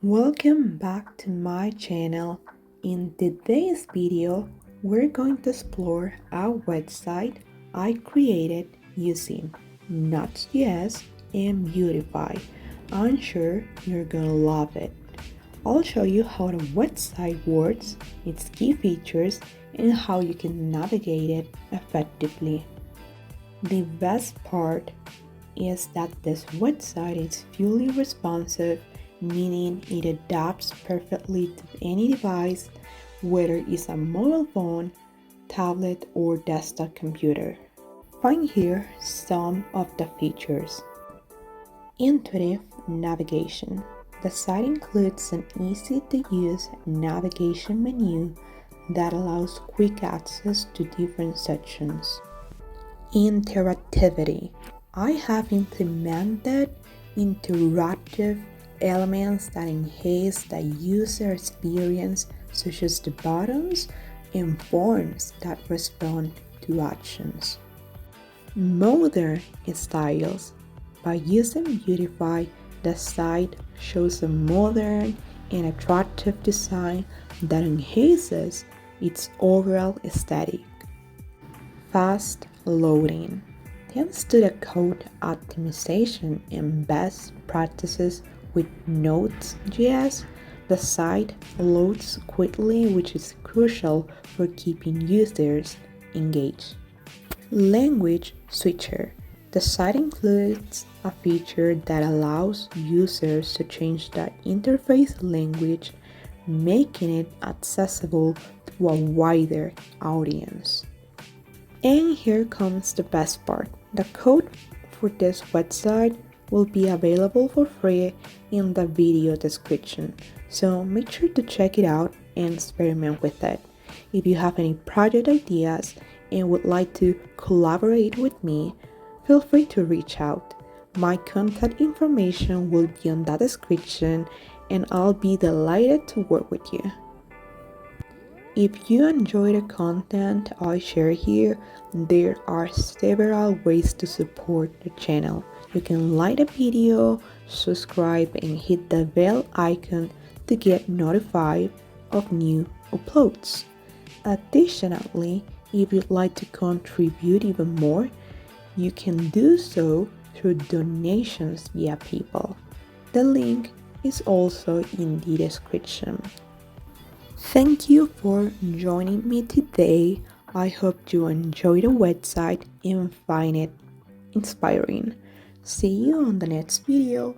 Welcome back to my channel. In today's video, we're going to explore a website I created using Nuxt.js and Vuetify. I'm sure you're gonna love it. I'll show you how the website works, its key features, and how you can navigate it effectively. The best part is that this website is fully responsive, meaning it adapts perfectly to any device, whether it's a mobile phone, tablet, or desktop computer. Find here some of the features. Intuitive navigation. The site includes an easy-to-use navigation menu that allows quick access to different sections. Interactivity. I have implemented interactive elements that enhance the user experience, such as the buttons and forms that respond to actions. Modern styles. By using Vuetify, the site shows a modern and attractive design that enhances its overall aesthetic. Fast loading. Thanks to the code optimization and best practices with Nuxt.js, the site loads quickly, which is crucial for keeping users engaged. Language switcher. The site includes a feature that allows users to change the interface language, making it accessible to a wider audience. And here comes the best part. The code for this website will be available for free in the video description, so make sure to check it out and experiment with it. If you have any project ideas and would like to collaborate with me, feel free to reach out. My contact information will be in the description, and I'll be delighted to work with you. If you enjoy the content I share here, there are several ways to support the channel. You can like the video, subscribe, and hit the bell icon to get notified of new uploads. Additionally, if you'd like to contribute even more, you can do so through donations via PayPal. The link is also in the description. Thank you for joining me today. I hope you enjoy the website and find it inspiring. See you on the next video.